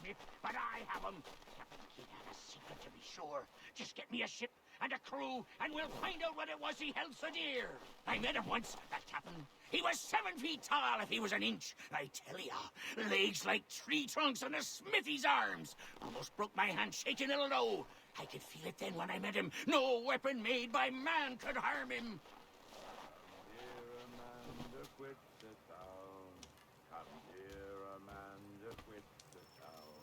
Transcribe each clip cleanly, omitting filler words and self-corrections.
ship, but I have them. Captain Kidd had a secret to be sure. Just get me a ship and a crew, and we'll find out what it was he held so dear. I met him once, that captain. He was 7 feet tall if he was an inch. I tell ya, legs like tree trunks and a smithy's arms. Almost broke my hand shaking it'll know. I could feel it then when I met him. No weapon made by man could harm him. Dear Amanda, quit the town. Come, dear Amanda, quit the town.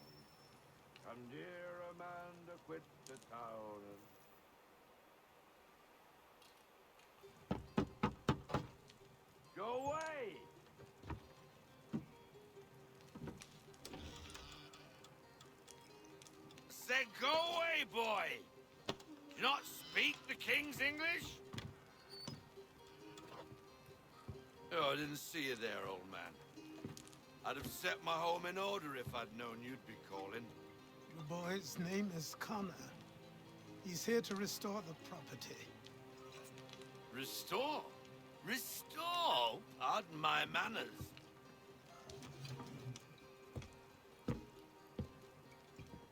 Come, dear Amanda, quit the town. Go away! Said go away, boy! Do you not speak the King's English? Oh, I didn't see you there, old man. I'd have set my home in order if I'd known you'd be calling. The boy's name is Connor. He's here to restore the property. Restore? Restore? Pardon my manners.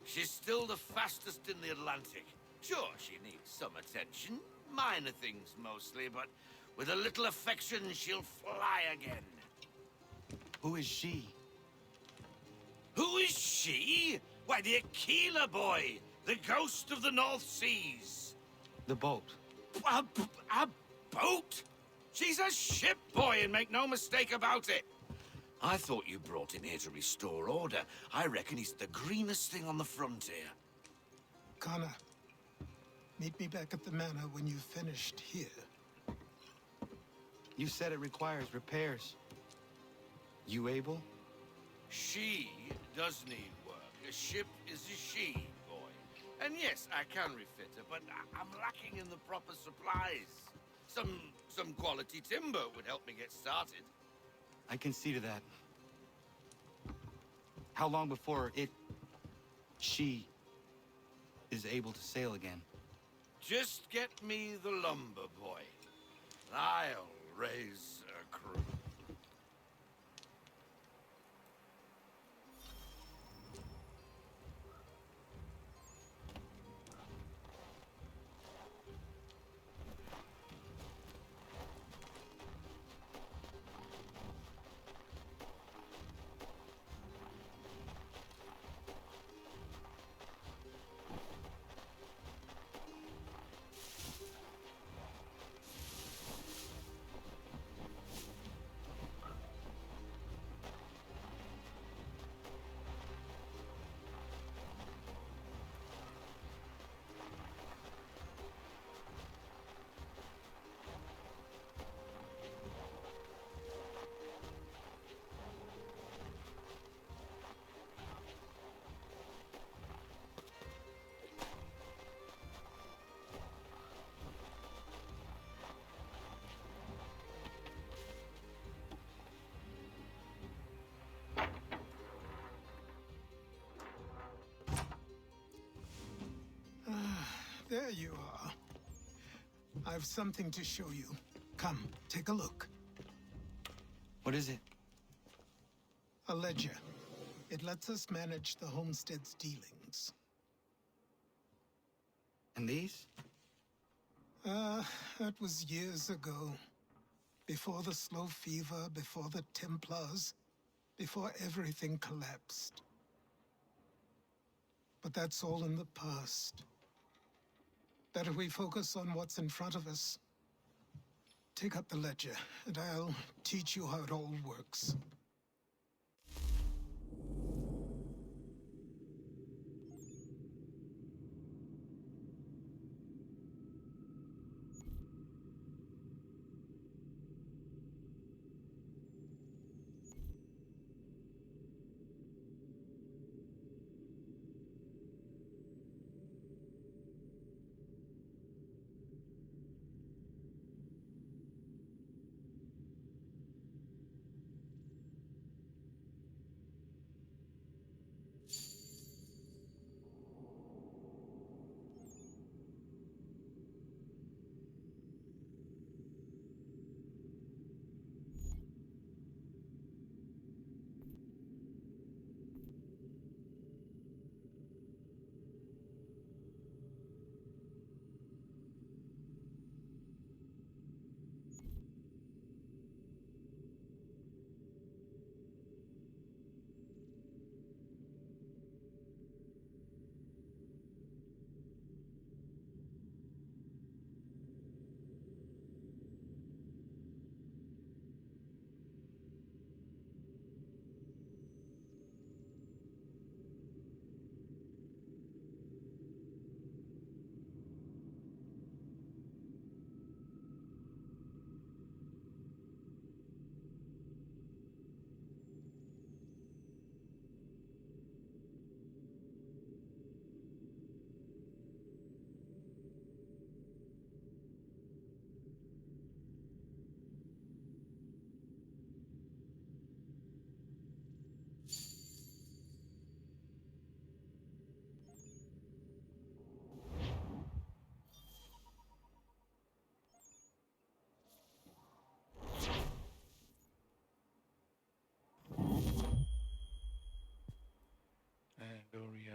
She's still the fastest in the Atlantic. Sure, she needs some attention. Minor things mostly, but with a little affection, she'll fly again. Who is she? Who is she? Why, the Aquila boy, the ghost of the North Seas. The boat. A boat? She's a ship boy, and make no mistake about it. I thought you brought him here to restore order. I reckon he's the greenest thing on the frontier. Connor, meet me back at the manor when you've finished here. You said it requires repairs. You able? She does need work. A ship is a she, boy. And yes, I can refit her, but I'm lacking in the proper supplies. Some quality timber would help me get started. I can see to that. How long before she is able to sail again? Just get me the lumber, boy. I'll raise a crew. There you are. I've something to show you. Come, take a look. What is it? A ledger. It lets us manage the homestead's dealings. And these? That was years ago. Before the slow fever, before the Templars, before everything collapsed. But that's all in the past. Better we focus on what's in front of us. Take up the ledger, and I'll teach you how it all works.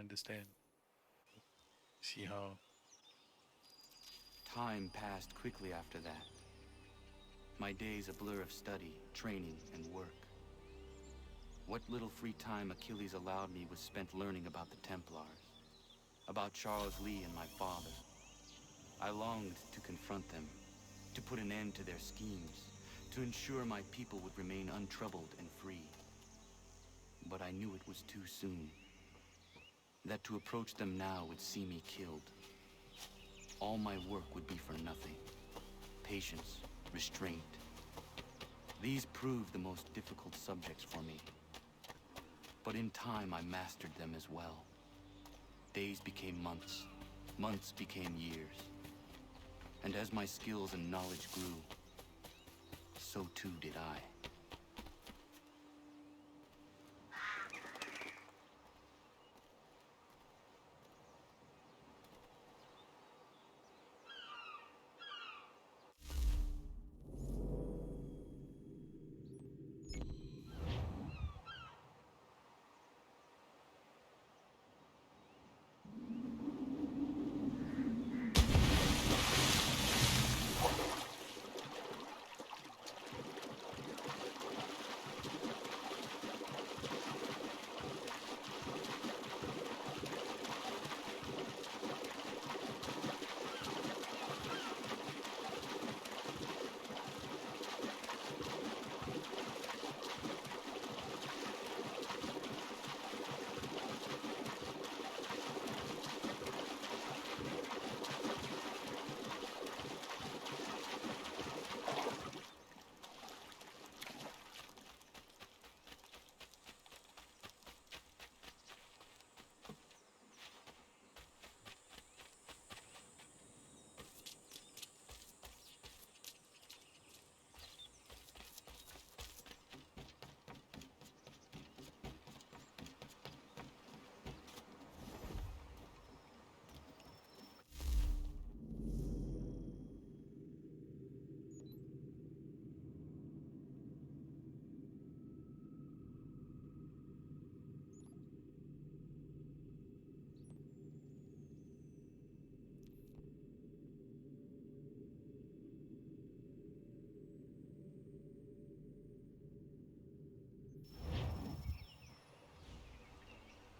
understand. See how Time passed quickly after that. My days a blur of study, training, and work. What little free time Achilles allowed me was spent learning about the Templars, about Charles Lee and my father. I longed to confront them, to put an end to their schemes, to ensure my people would remain untroubled and free. But I knew it was too soon, that to approach them now would see me killed. All my work would be for nothing. Patience, restraint. These proved the most difficult subjects for me. But in time, I mastered them as well. Days became months. Months became years. And as my skills and knowledge grew, so too did I.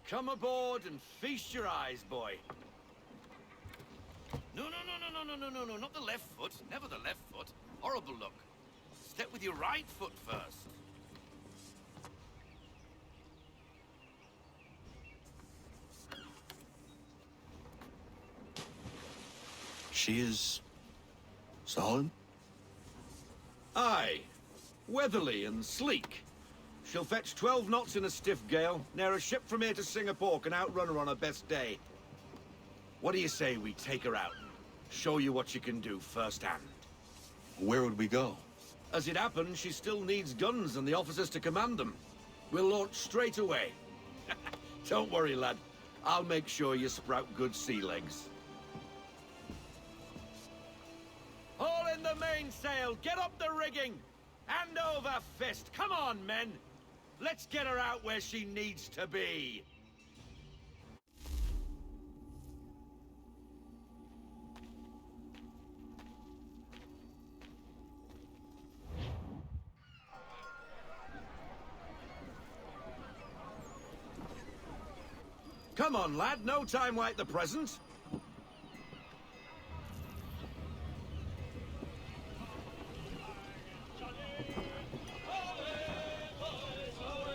Come aboard and feast your eyes, boy. No, not the left foot. Never the left foot. Horrible look. Step with your right foot first. She is solid? Aye. Weatherly and sleek. She'll fetch 12 knots in a stiff gale, ne'er a ship from here to Singapore can outrun her on her best day. What do you say we take her out? Show you what she can do firsthand. Where would we go? As it happens, she still needs guns and the officers to command them. We'll launch straight away. Don't worry, lad. I'll make sure you sprout good sea legs. All in the mainsail! Get up the rigging! Hand over fist! Come on, men! Let's get her out where she needs to be! Come on, lad. No time like the present.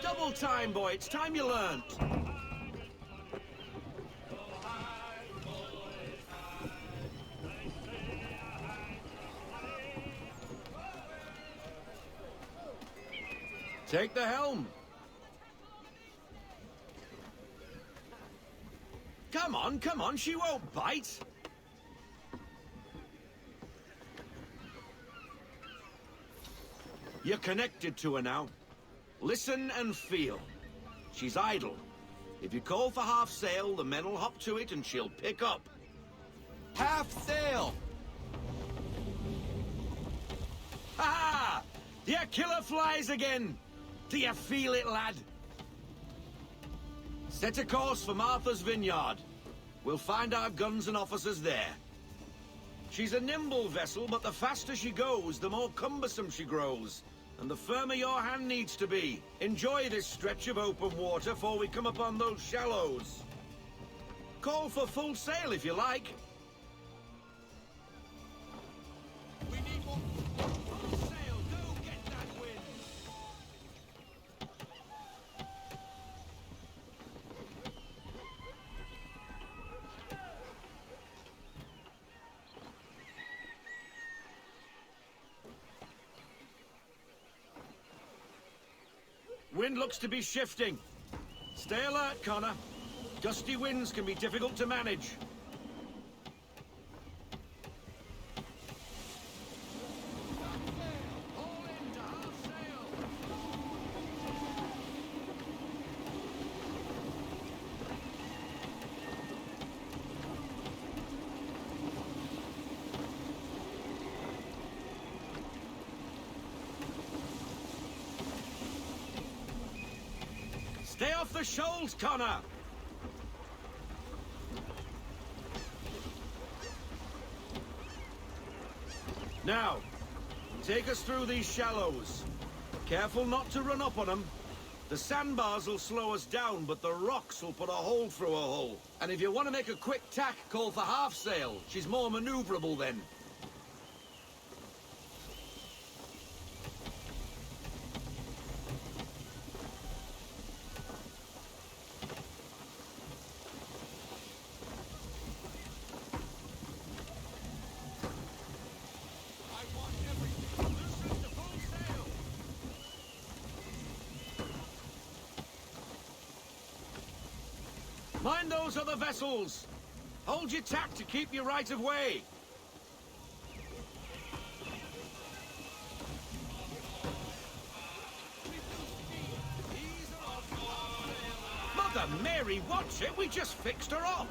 Double time, boy. It's time you learned. Take the helm. Come on, she won't bite. You're connected to her now. Listen and feel. She's idle. If you call for half sail, the men will hop to it and she'll pick up. Half sail! Ha! The killer flies again. Do you feel it, lad? Set a course for Martha's Vineyard. We'll find our guns and officers there. She's a nimble vessel, but the faster she goes, the more cumbersome she grows. And the firmer your hand needs to be. Enjoy this stretch of open water before we come upon those shallows. Call for full sail if you like. We need more full sail. Go get that wind. Wind looks to be shifting. Stay alert, Connor. Gusty winds can be difficult to manage. All in to half sail. Stay off the shoals, Connor! Now, take us through these shallows. Careful not to run up on them. The sandbars will slow us down, but the rocks will put a hole through a hull. And if you want to make a quick tack, call for half sail. She's more maneuverable then. I want everything. Loosen to full sail. Mind those other vessels! Hold your tack to keep your right of way! Mother Mary, watch it! We just fixed her up!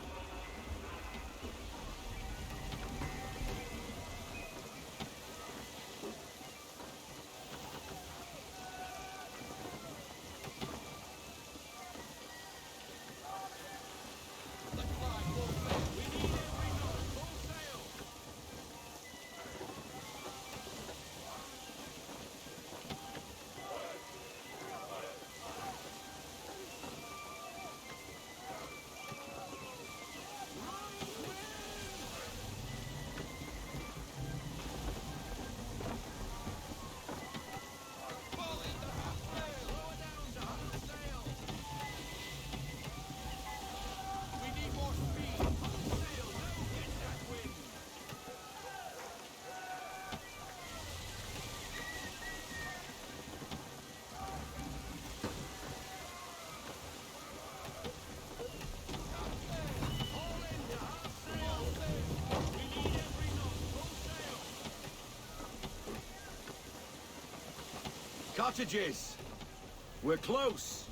Cottages! We're close!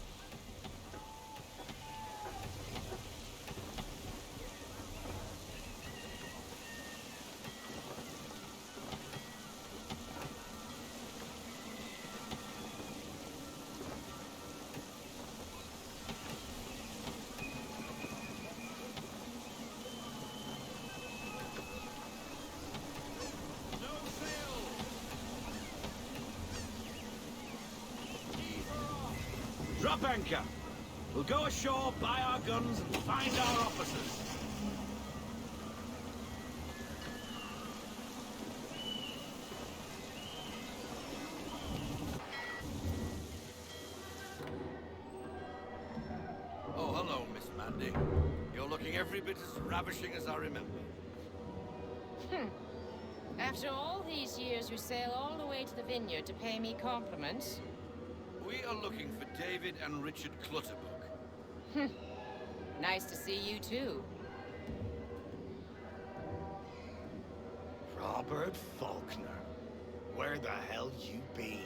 Drop anchor. We'll go ashore, buy our guns, and find our officers. Oh, hello, Miss Mandy. You're looking every bit as ravishing as I remember. After all these years, you sail all the way to the vineyard to pay me compliments? We are looking for David and Richard Clutterbuck. Nice to see you, too. Robert Faulkner, where the hell you been?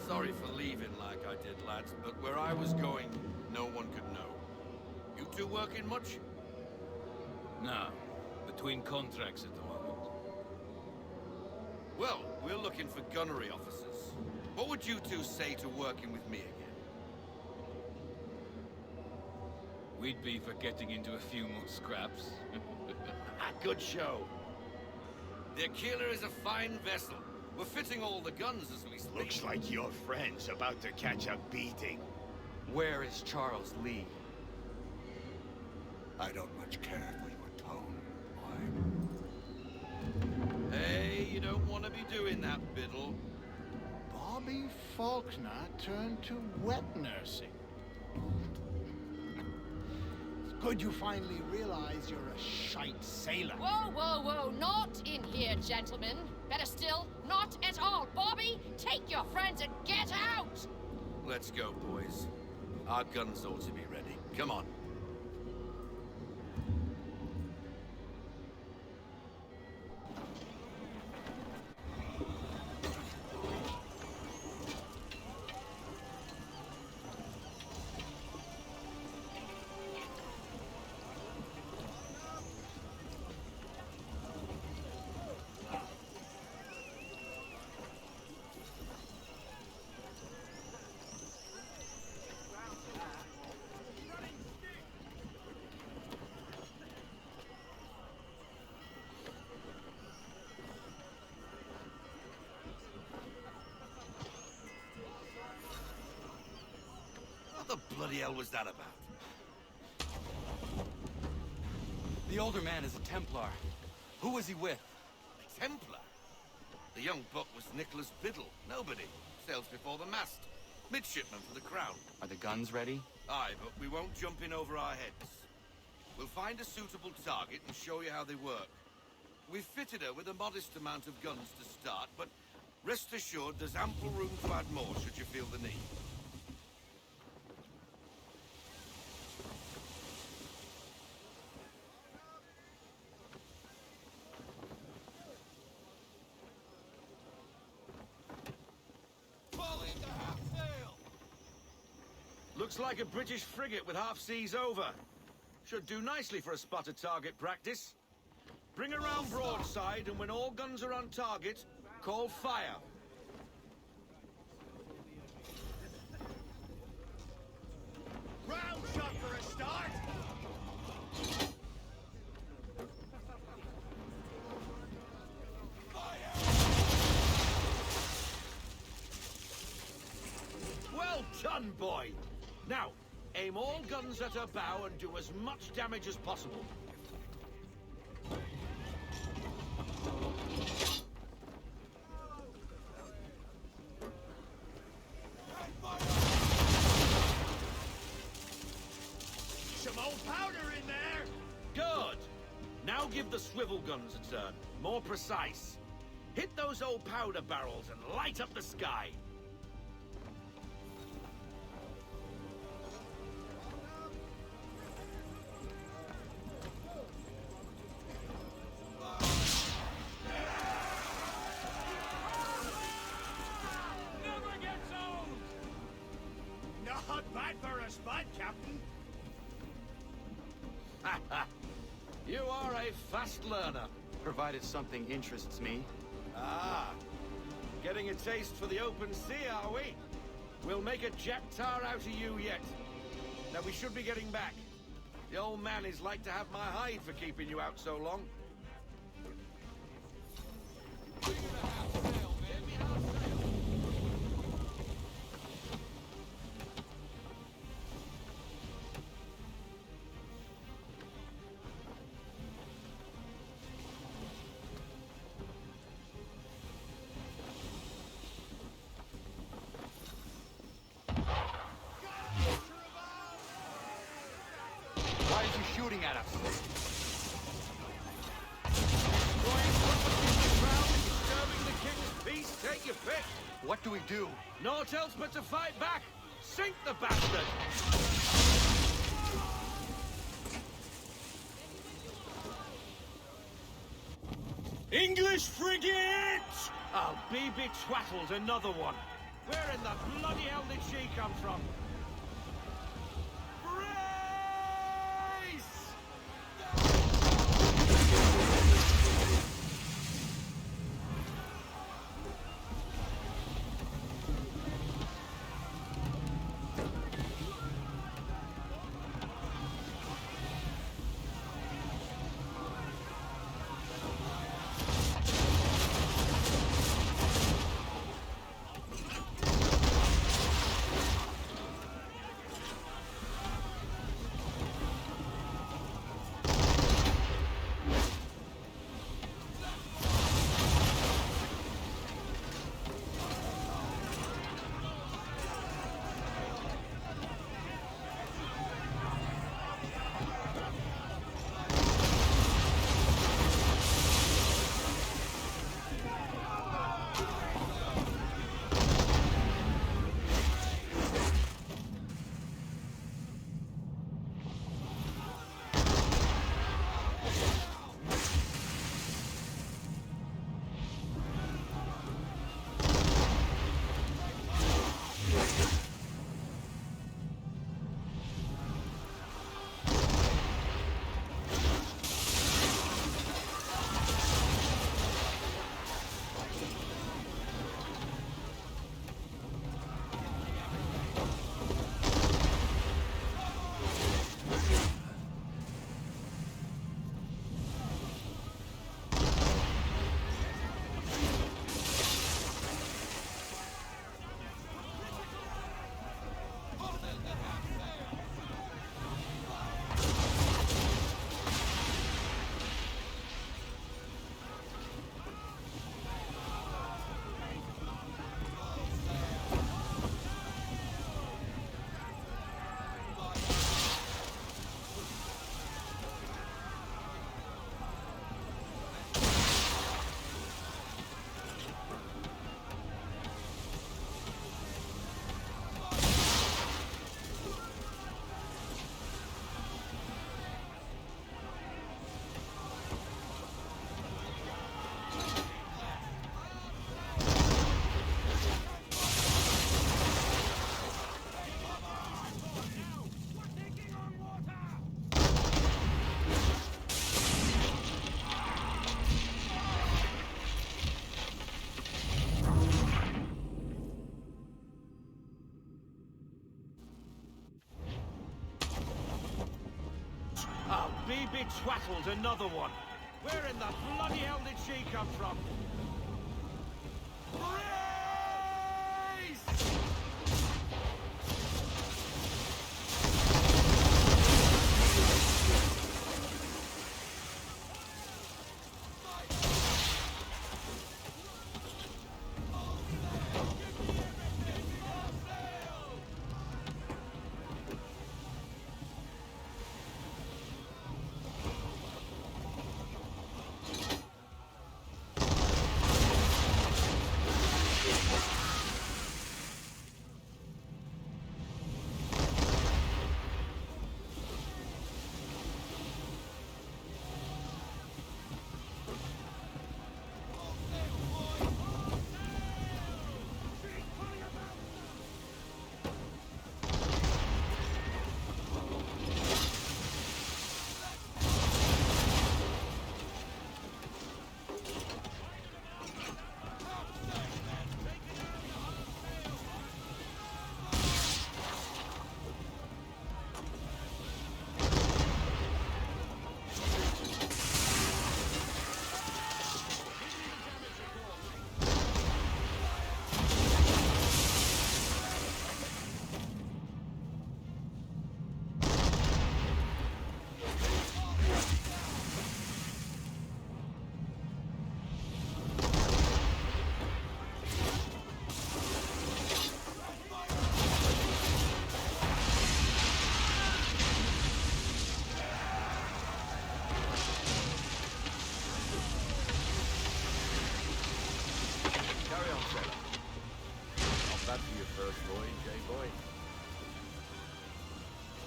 Sorry for leaving like I did, lads, but where I was going, no one could know. You two working much? No, between contracts at the moment. Well, we're looking for gunnery officers. What would you two say to working with me again? we'd be for getting into a few more scraps. A good show. The Aquila is a fine vessel. We're fitting all the guns as we speak. Looks like your friend's about to catch a beating. Where is Charles Lee? I don't much care for your tone, boy. Hey, you don't want to be doing that, Biddle. Bobby Faulkner turned to wet nursing. It's good you finally realize you're a shite sailor. Whoa, whoa, whoa, not in here, gentlemen. Better still, not at all. Bobby, take your friends and get out! Let's go, boys. Our guns ought to be ready. Come on. What the bloody hell was that about? The older man is a Templar. Who was he with? A Templar? The young buck was Nicholas Biddle. Nobody. Sails before the mast. Midshipman for the Crown. Are the guns ready? Aye, but we won't jump in over our heads. We'll find a suitable target and show you how they work. We've fitted her with a modest amount of guns to start, but rest assured there's ample room to add more should you feel the need. Looks like a British frigate with half seas over. Should do nicely for a spotted target practice. Bring around broadside, and when all guns are on target, call fire. Round shot for a start! Well done, boy! Now, aim all guns at her bow and do as much damage as possible. Some old powder in there! Good! Now give the swivel guns a turn. More precise. Hit those old powder barrels and light up the sky. Never gets old! Not bad for a spud, Captain. You are a fast learner. Provided something interests me. Ah, getting a taste for the open sea, are we? We'll make a jack tar out of you yet. Now we should be getting back. The old man is like to have my hide for keeping you out so long. Why is he shooting at us? Disturbing the king's peace, take your pick. What do we do? Naught else but to fight back. Sink the bastard! English frigate! I'll be betwattled, another one. Where in the bloody hell did she come from? Brace! we betwaddled another one. Where in the bloody hell did she come from?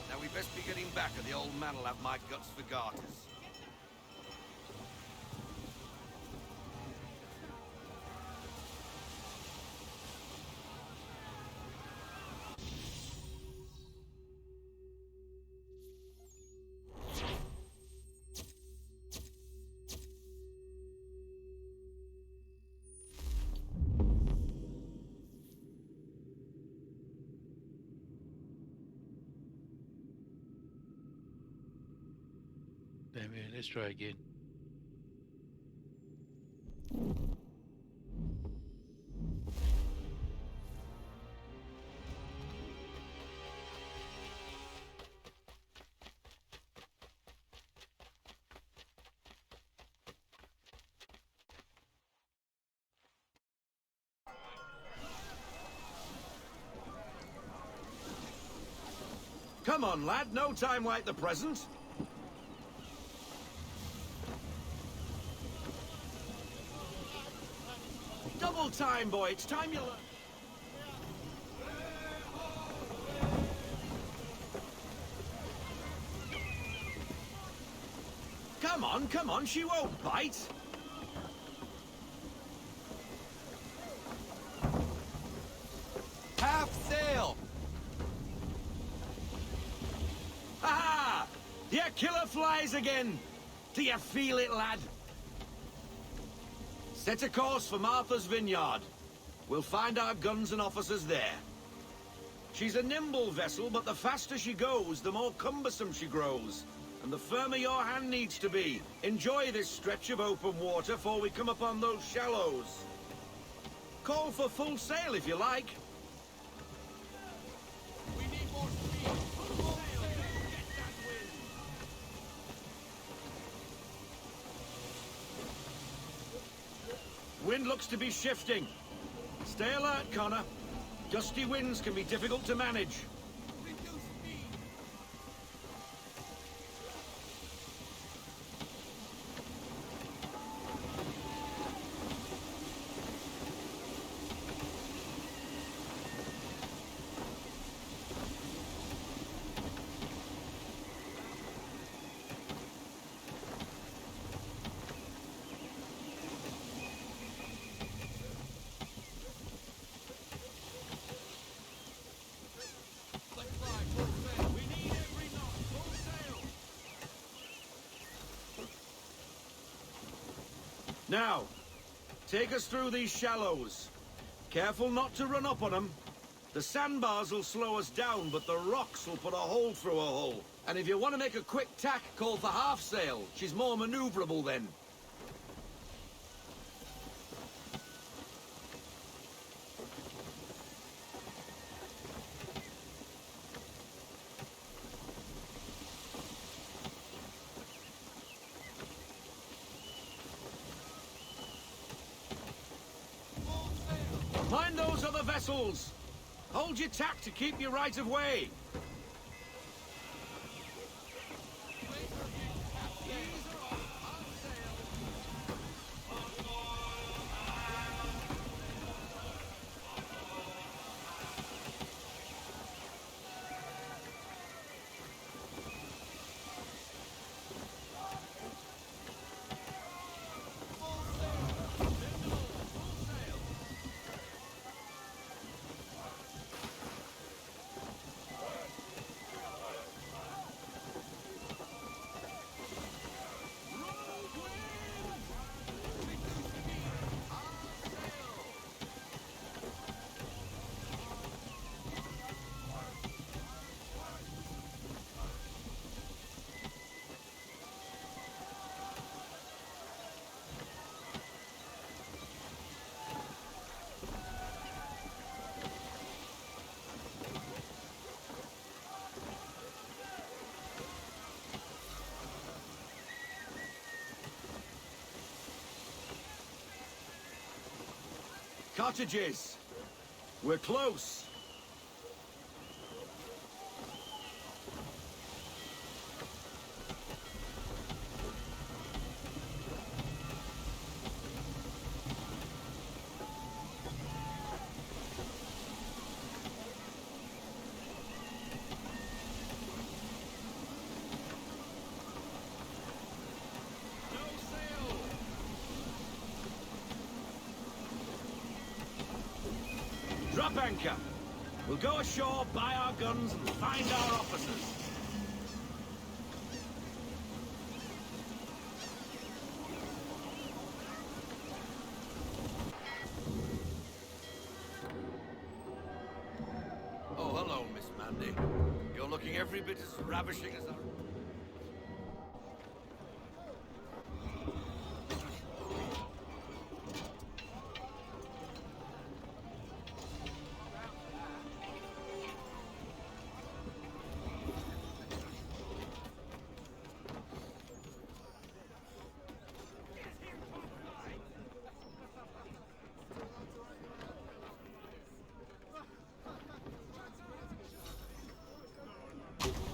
Now we best be getting back, or the old man'll have my guts for garters. Damn it, let's try again. Come on, lad, no time like the present. Double time, boy. It's time you learn. Come on, she won't bite. Half sail! Ha! Your killer flies again. Do you feel it, lad? Set a course for Martha's Vineyard. We'll find our guns and officers there. She's a nimble vessel, but the faster she goes, the more cumbersome she grows. And the firmer your hand needs to be. Enjoy this stretch of open water before we come upon those shallows. Call for full sail if you like. We need more speed! Full sail! Get that wind! Wind looks to be shifting. Stay alert, Connor. Gusty winds can be difficult to manage. Reduce speed! Let's fly, full sail! We need every knot! Full sail! Now, take us through these shallows. Careful not to run up on them. The sandbars will slow us down, but the rocks will put a hole through a hole. And if you want to make a quick tack, call for half sail. She's more maneuverable then. Mind those other vessels! Hold your tack to keep your right of way! Cottages! We're close! Drop anchor. We'll go ashore, buy our guns, and find our officers. Oh, hello, Miss Mandy. You're looking every bit as ravishing as I...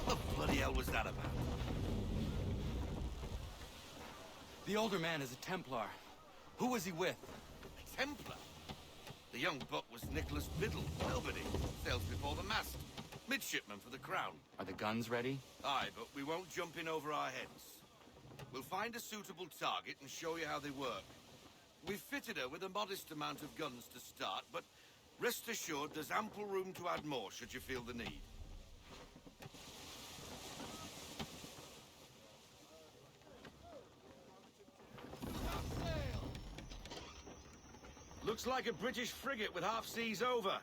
What the bloody hell was that about? The older man is a Templar. Who was he with? A Templar? The young buck was Nicholas Biddle, nobody. Sails before the mast. Midshipman for the Crown. Are the guns ready? Aye, but we won't jump in over our heads. We'll find a suitable target and show you how they work. We've fitted her with a modest amount of guns to start, but rest assured there's ample room to add more should you feel the need. Looks like a British frigate with half seas over.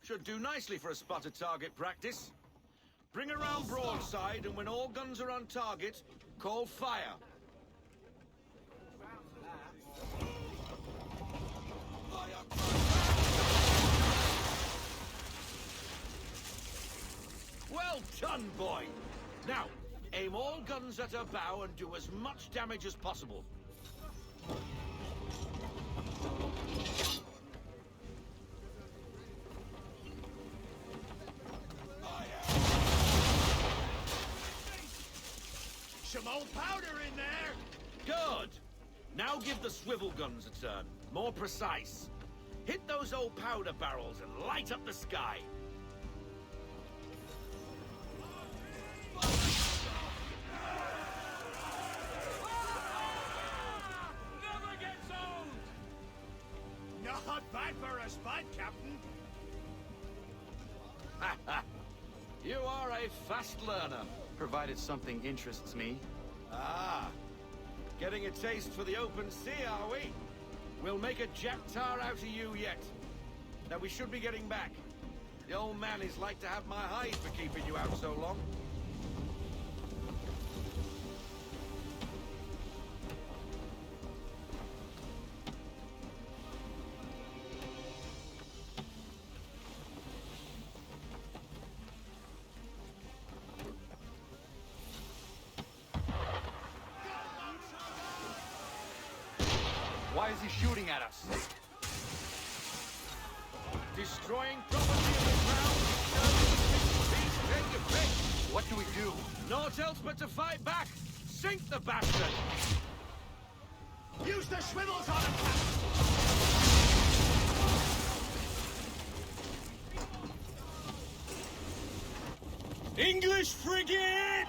Should do nicely for a spotted target practice. Bring around broadside, and when all guns are on target, call fire. Well done, boy! Now, aim all guns at her bow and do as much damage as possible. Some old powder in there! Good! Now give the swivel guns a turn. More precise. Hit those old powder barrels and light up the sky. Never gets old! Not bad for a spud, Captain. You are a fast learner. Provided something interests me. Ah, getting a taste for the open sea, are we? We'll make a jack tar out of you yet. Now we should be getting back. The old man is like to have my hide for keeping you out so long. Why is he shooting at us? Destroying property in the ground. Please take your pick. What do we do? Naught else but to fight back. Sink the bastard. Use the swivels on him! English frigate!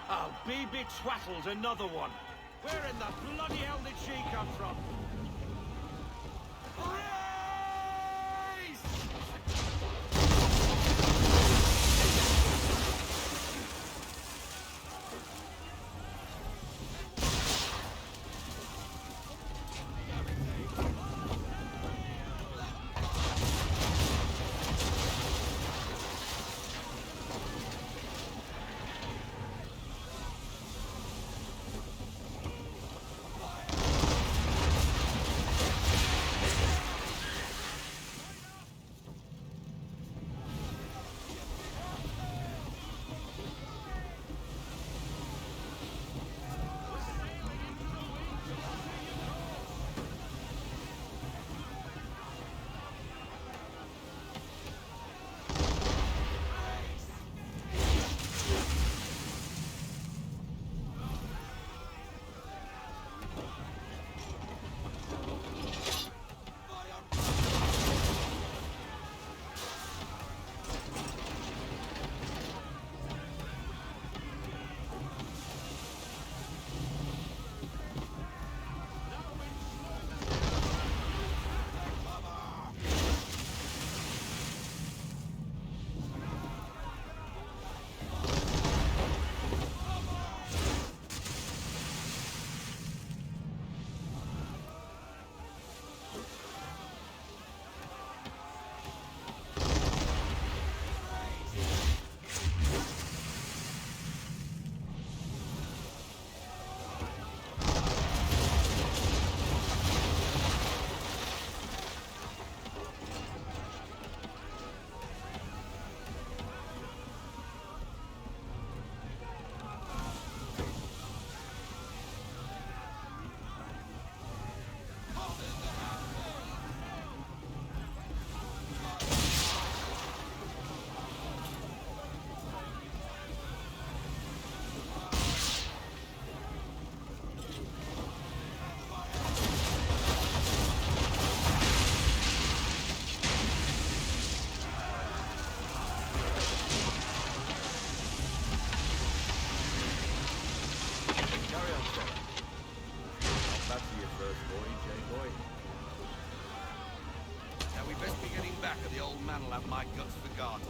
I'll be betwattled, another one. Where in the bloody hell did she come from? back, or the old man will have my guts for garters.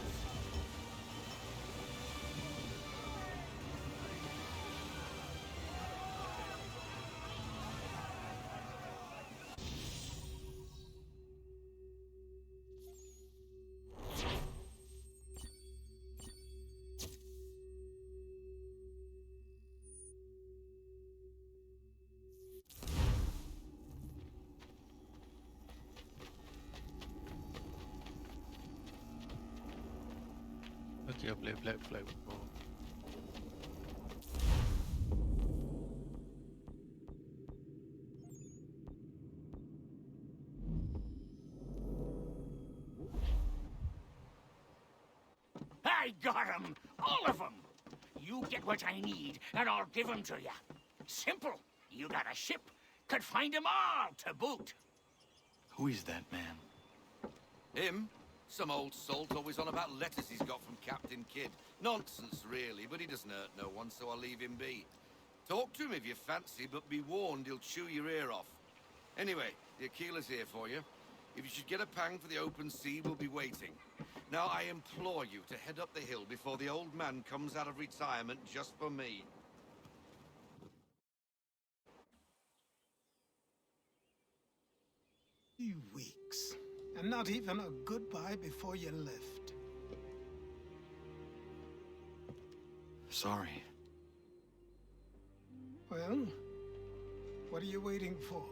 Okay, I played Black Flag before. I got 'em! All of 'em! You get what I need, and I'll give 'em to you. Simple. You got a ship. Could find 'em all to boot. Who is that man? Him? Some old salt always on about letters he's got from Captain Kidd. Nonsense, really, but he doesn't hurt no one, so I'll leave him be. Talk to him if you fancy, but be warned he'll chew your ear off. Anyway, the Aquila's here for you. If you should get a pang for the open sea, we'll be waiting. Now, I implore you to head up the hill before the old man comes out of retirement just for me. 3 weeks. And not even a goodbye before you left. Sorry. Well, what are you waiting for?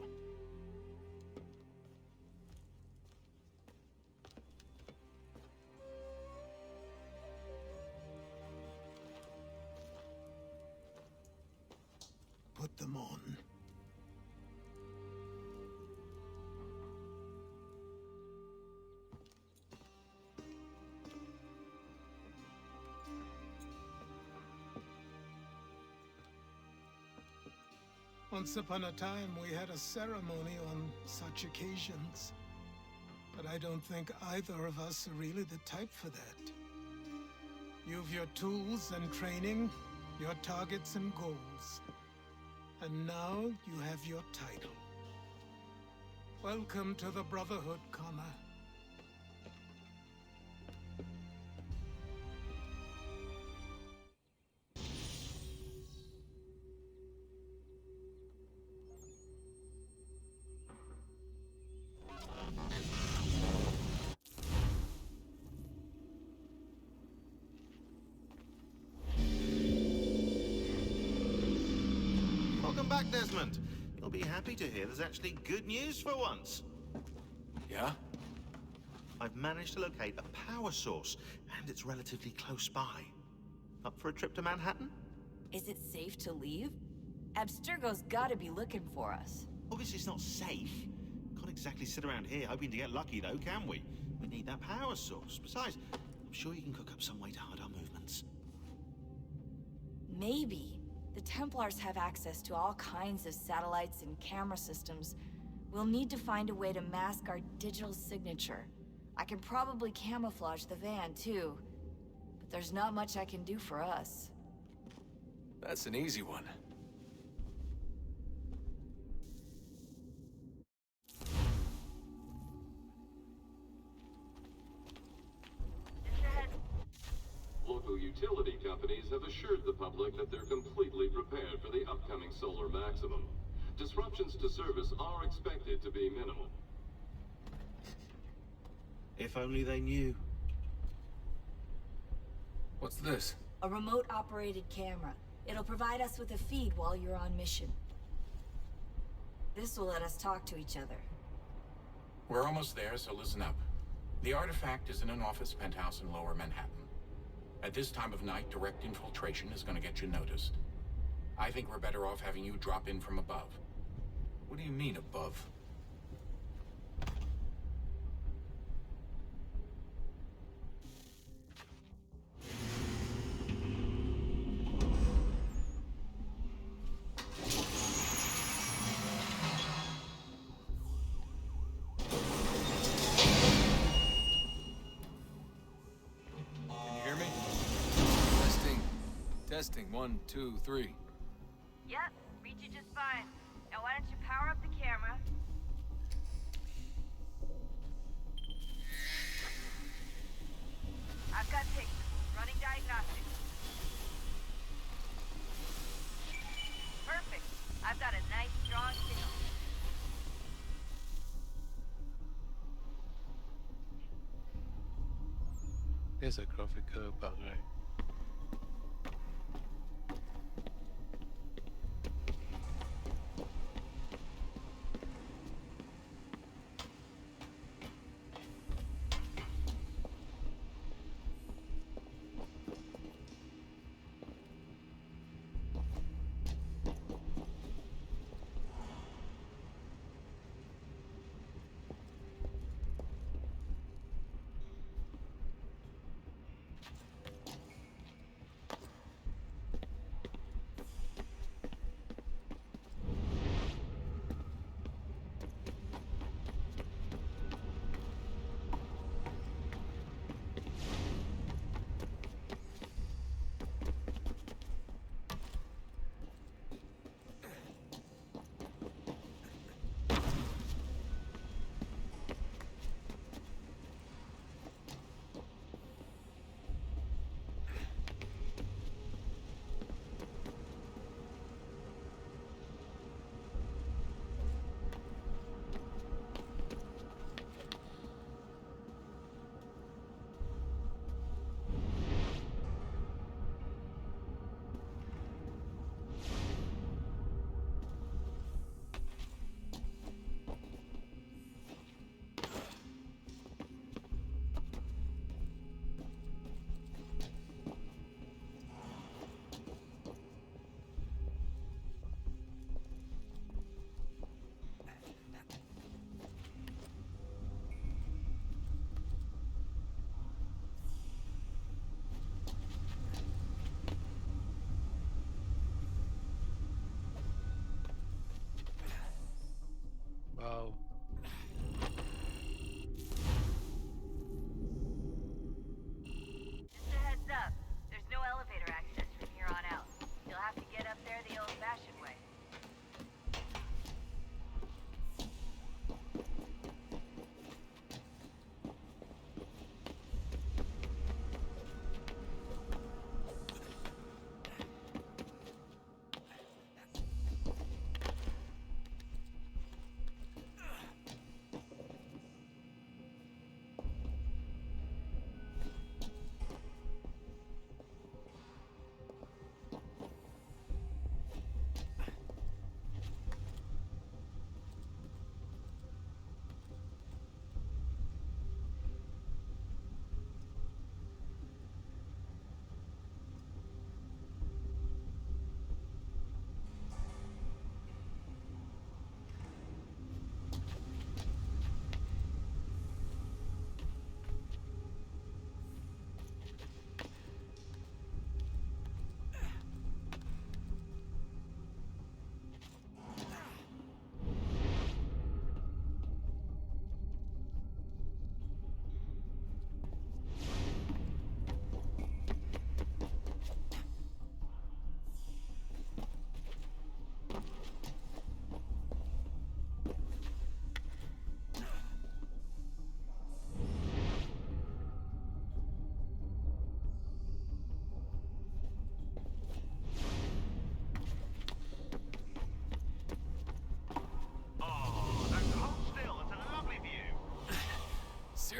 Put them on. Once upon a time, we had a ceremony on such occasions. But I don't think either of us are really the type for that. You've your tools and training, your targets and goals. And now you have your title. Welcome to the Brotherhood, Connor. Welcome back, Desmond. You'll be happy to hear there's actually good news for once. Yeah? I've managed to locate a power source, and it's relatively close by. Up for a trip to Manhattan? Is it safe to leave? Abstergo's gotta be looking for us. Obviously it's not safe. Can't exactly sit around here hoping to get lucky, though, can we? We need that power source. Besides, I'm sure you can cook up some way to hide our movements. Maybe. The Templars have access to all kinds of satellites and camera systems. We'll need to find a way to mask our digital signature. I can probably camouflage the van, too. But there's not much I can do for us. That's an easy one. Local utility companies have assured the public that they're completely prepared for the upcoming solar maximum. Disruptions to service are expected to be minimal. If only they knew. What's this? A remote-operated camera. It'll provide us with a feed while you're on mission. This will let us talk to each other. We're almost there, so listen up. The artifact is in an office penthouse in Lower Manhattan. At this time of night, direct infiltration is going to get you noticed. I think we're better off having you drop in from above. What do you mean, above? Testing, 1, 2, 3. Yep, read you just fine. Now why don't you power up the camera? I've got pictures. Running diagnostics. Perfect. I've got a nice strong signal. There's a graphic bug, right?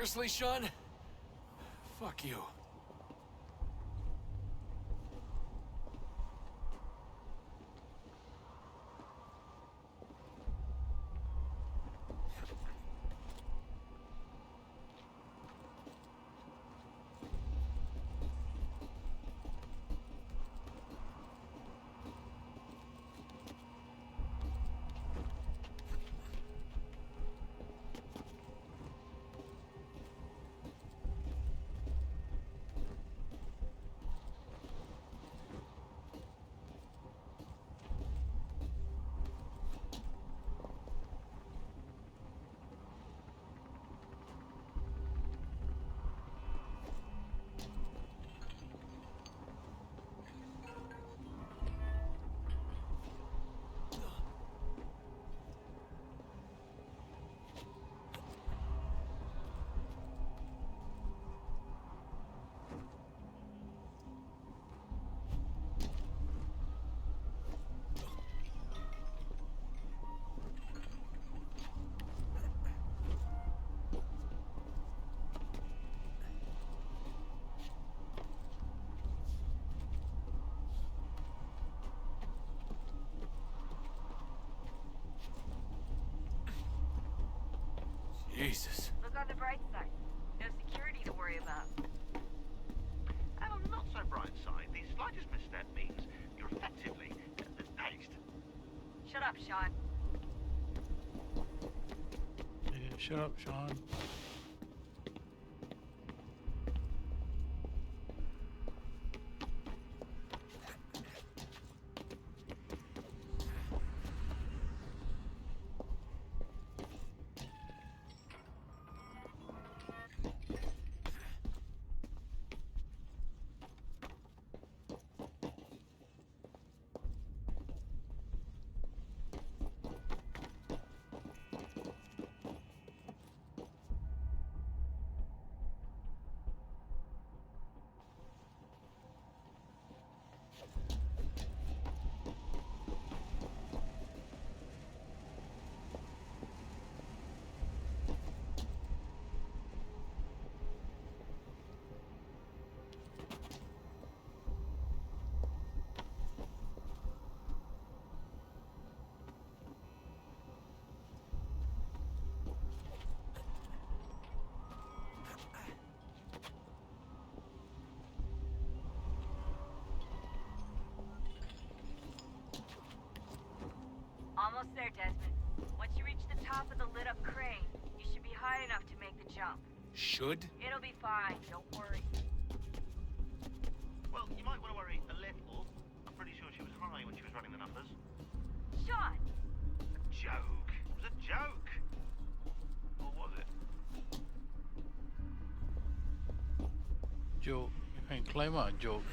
Seriously, Sean? Fuck you. Jesus. Look on the bright side. No security to worry about. And on the not so bright side, the slightest misstep means you're effectively aced. Shut up, Sean. Yeah, shut up, Sean. Almost there, Desmond. Once you reach the top of the lit-up crane, you should be high enough to make the jump. Should? It'll be fine, don't worry. Well, you might want to worry a little. I'm pretty sure she was high when she was running the numbers. Sean! A joke. It was a joke. Or was it? Joke. You can claim a joke.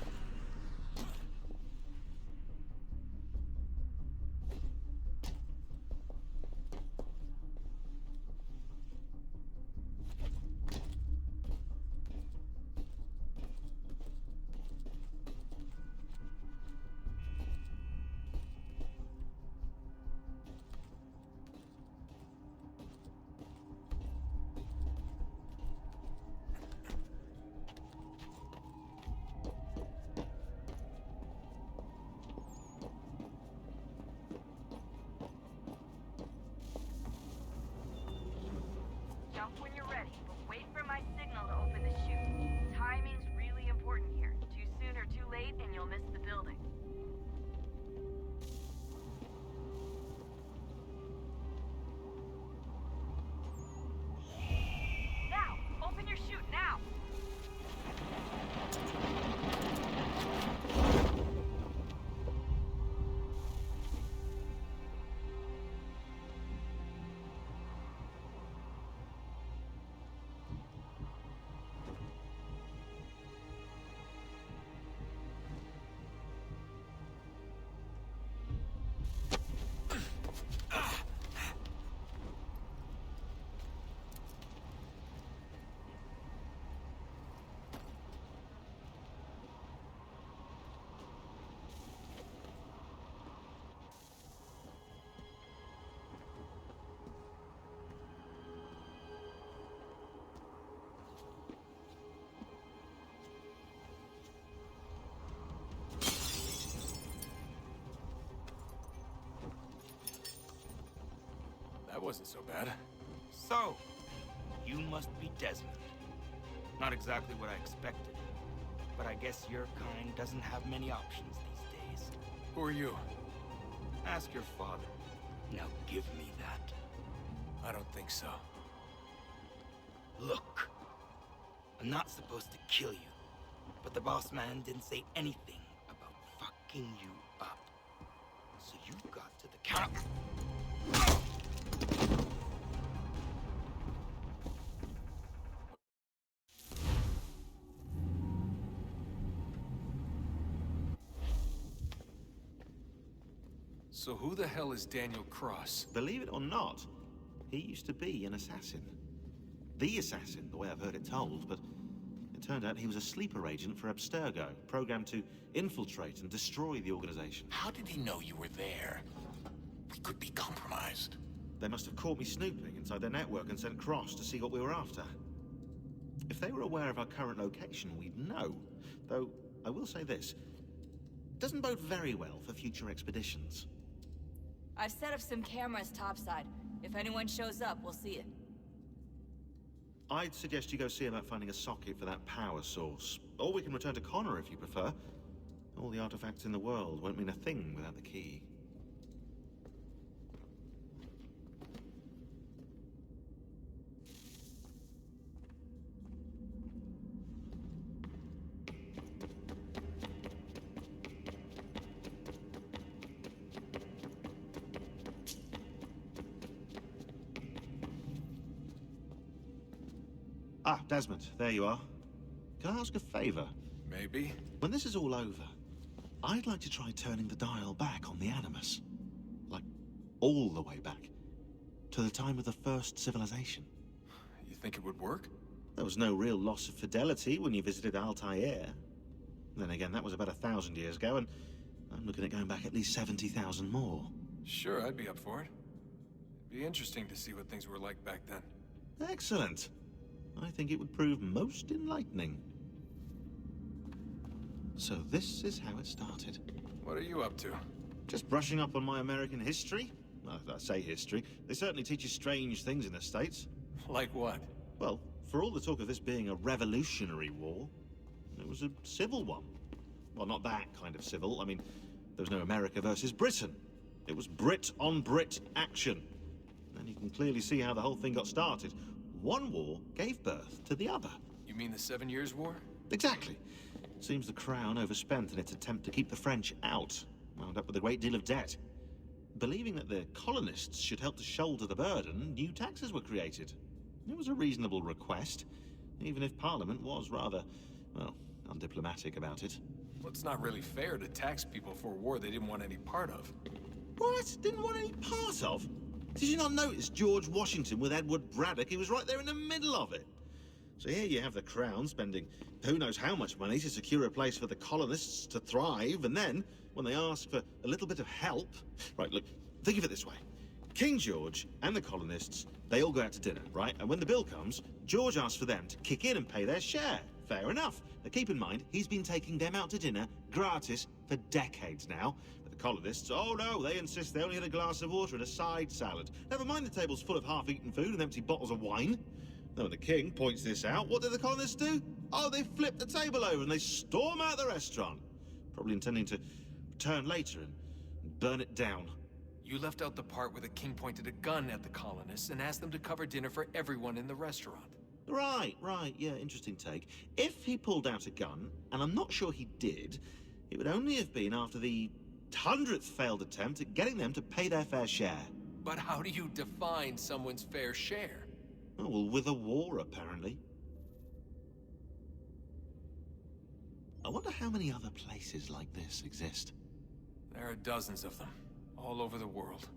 Jump when you're ready, but wait for my signal to open the chute. Timing's really important here. Too soon or too late, and you'll miss the building. Now! Open your chute, now! wasn't so bad. So, you must be Desmond. Not exactly what I expected, but I guess your kind doesn't have many options these days. Who are you? Ask your father. Now give me that. I don't think so. Look, I'm not supposed to kill you, but the boss man didn't say anything about fucking you up. So you've got to the counter. So who the hell is Daniel Cross? Believe it or not, he used to be an assassin. The assassin, the way I've heard it told, but it turned out he was a sleeper agent for Abstergo, programmed to infiltrate and destroy the organization. How did he know you were there? We could be compromised. They must have caught me snooping inside their network and sent Cross to see what we were after. If they were aware of our current location, we'd know. Though, I will say this. It doesn't bode very well for future expeditions. I've set up some cameras topside. If anyone shows up, we'll see it. I'd suggest you go see about finding a socket for that power source. Or we can return to Connor if you prefer. All the artifacts in the world won't mean a thing without the key. Ah, Desmond, there you are. Can I ask a favor? Maybe. When this is all over, I'd like to try turning the dial back on the Animus. Like, all the way back. To the time of the first civilization. You think it would work? There was no real loss of fidelity when you visited Altair. Then again, that was about 1,000 years ago, and I'm looking at going back at least 70,000 more. Sure, I'd be up for it. It'd be interesting to see what things were like back then. Excellent. I think it would prove most enlightening. So this is how it started. What are you up to? Just brushing up on my American history. Well, I say history. They certainly teach you strange things in the States. Like what? Well, for all the talk of this being a revolutionary war, it was a civil one. Well, not that kind of civil. I mean, there was no America versus Britain. It was Brit on Brit action. And you can clearly see how the whole thing got started. One war gave birth to the other. You mean the 7 Years' War? Exactly. Seems the Crown overspent in its attempt to keep the French out. Wound up with a great deal of debt. Believing that the colonists should help to shoulder the burden, new taxes were created. It was a reasonable request, even if Parliament was rather, well, undiplomatic about it. Well, it's not really fair to tax people for a war they didn't want any part of. What? Didn't want any part of? Did you not notice George Washington with Edward Braddock? He was right there in the middle of it. So here you have the Crown spending who knows how much money to secure a place for the colonists to thrive, and then, when they ask for a little bit of help... Right, look, think of it this way. King George and the colonists, they all go out to dinner, right? And when the bill comes, George asks for them to kick in and pay their share. Fair enough. Now keep in mind, he's been taking them out to dinner gratis for decades now. But the colonists, oh no, they insist they only had a glass of water and a side salad. Never mind the table's full of half-eaten food and empty bottles of wine. Now when the king points this out, what do the colonists do? Oh, they flip the table over and they storm out the restaurant. Probably intending to return later and burn it down. You left out the part where the king pointed a gun at the colonists and asked them to cover dinner for everyone in the restaurant. Right, yeah, interesting take. If he pulled out a gun, and I'm not sure he did, it would only have been after the 100th failed attempt at getting them to pay their fair share. But how do you define someone's fair share? Oh, well, with a war, apparently. I wonder how many other places like this exist. There are dozens of them, all over the world.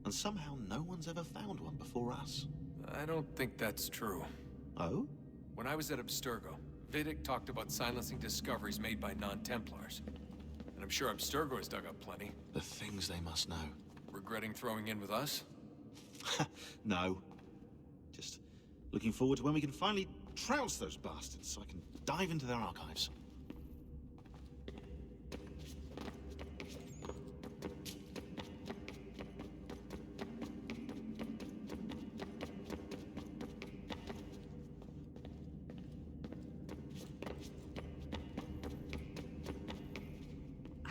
And somehow no one's ever found one before us. I don't think that's true. Oh? When I was at Abstergo, Vidic talked about silencing discoveries made by non-Templars. And I'm sure Abstergo has dug up plenty. The things they must know. Regretting throwing in with us? No. Just looking forward to when we can finally trounce those bastards so I can dive into their archives.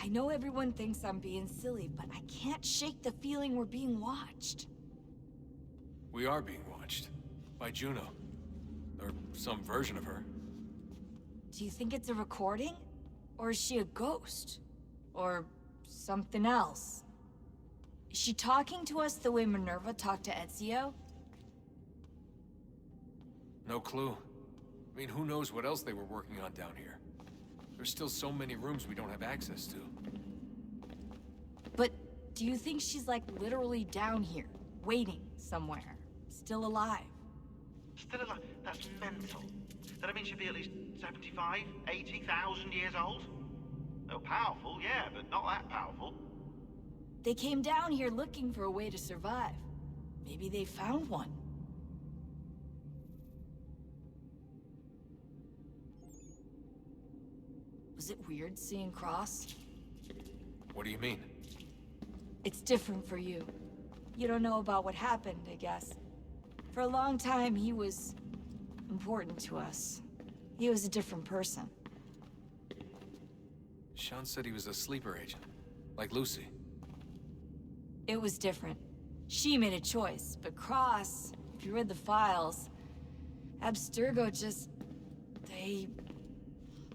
I know everyone thinks I'm being silly, but I can't shake the feeling we're being watched. We are being watched. By Juno. Or some version of her. Do you think it's a recording? Or is she a ghost? Or something else? Is she talking to us the way Minerva talked to Ezio? No clue. I mean, who knows what else they were working on down here? There's still so many rooms we don't have access to. But do you think she's like literally down here, waiting somewhere, still alive? Still alive? That's mental. That means she'd be at least 75, 80,000 years old? Oh, powerful, yeah, but not that powerful. They came down here looking for a way to survive. Maybe they found one. Was it weird seeing Cross? What do you mean? It's different for you. You don't know about what happened, I guess. For a long time, he was important to us. He was a different person. Sean said he was a sleeper agent. Like Lucy. It was different. She made a choice, but Cross, if you read the files, Abstergo just...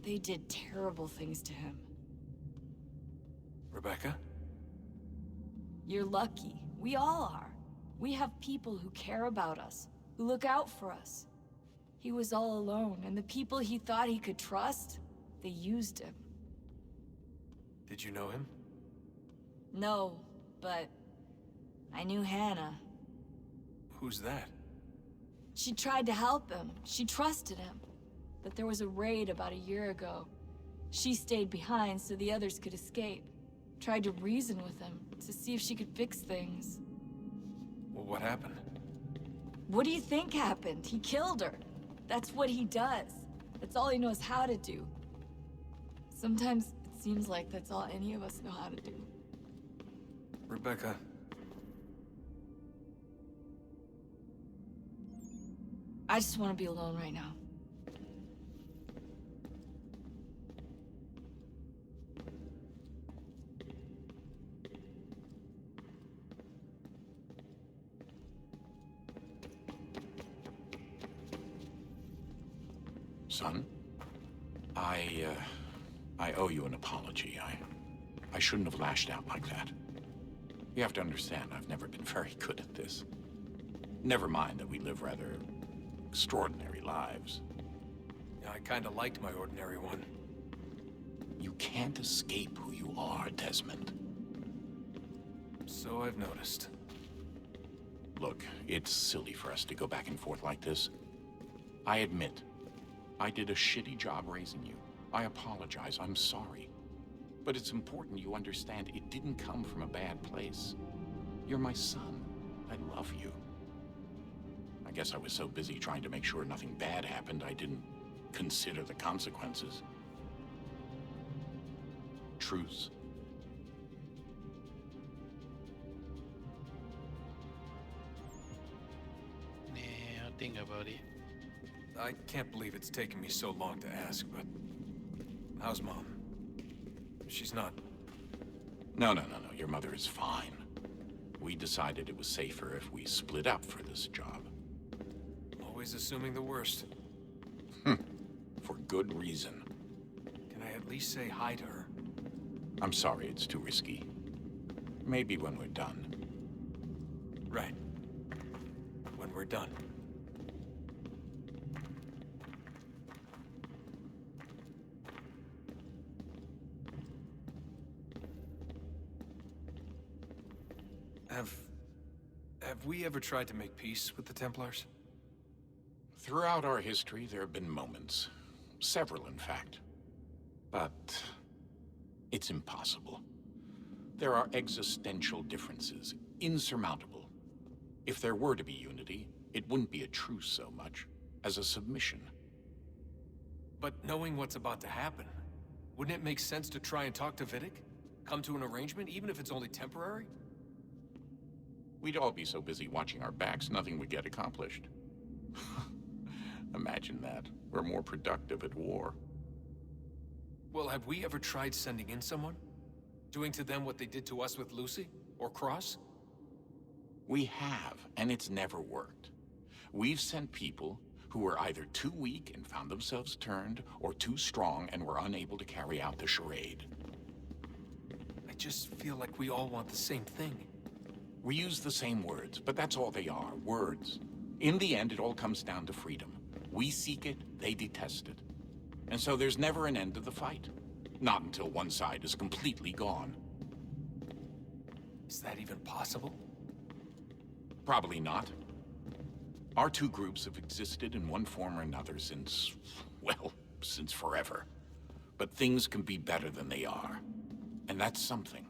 They did terrible things to him. Rebecca? You're lucky. We all are. We have people who care about us, who look out for us. He was all alone, and the people he thought he could trust, they used him. Did you know him? No, but I knew Hannah. Who's that? She tried to help him. She trusted him. But there was a raid about a year ago. She stayed behind so the others could escape. Tried to reason with him to see if she could fix things. Well, what happened? What do you think happened? He killed her. That's what he does. That's all he knows how to do. Sometimes it seems like that's all any of us know how to do. Rebecca. I just want to be alone right now. Son, I owe you an apology. I shouldn't have lashed out like that. You have to understand, I've never been very good at this. Never mind that we live rather extraordinary lives. Yeah, I kinda liked my ordinary one. You can't escape who you are, Desmond. So I've noticed. Look, it's silly for us to go back and forth like this. I admit, I did a shitty job raising you. I apologize, I'm sorry. But it's important you understand it didn't come from a bad place. You're my son. I love you. I guess I was so busy trying to make sure nothing bad happened, I didn't consider the consequences. Truce. Yeah, I'll think about it. I can't believe it's taken me so long to ask, but... How's Mom? She's not... No. Your mother is fine. We decided it was safer if we split up for this job. Always assuming the worst. For good reason. Can I at least say hi to her? I'm sorry, it's too risky. Maybe when we're done. Right. When we're done. Have we ever tried to make peace with the Templars? Throughout our history, there have been moments. Several, in fact. But it's impossible. There are existential differences, insurmountable. If there were to be unity, it wouldn't be a truce so much as a submission. But knowing what's about to happen, wouldn't it make sense to try and talk to Vidic? Come to an arrangement, even if it's only temporary? We'd all be so busy watching our backs, nothing would get accomplished. Imagine that. We're more productive at war. Well, have we ever tried sending in someone? Doing to them what they did to us with Lucy? Or Cross? We have, and it's never worked. We've sent people who were either too weak and found themselves turned, or too strong and were unable to carry out the charade. I just feel like we all want the same thing. We use the same words, but that's all they are, words. In the end, it all comes down to freedom. We seek it, they detest it. And so there's never an end to the fight. Not until one side is completely gone. Is that even possible? Probably not. Our two groups have existed in one form or another since, well, since forever. But things can be better than they are. And that's something.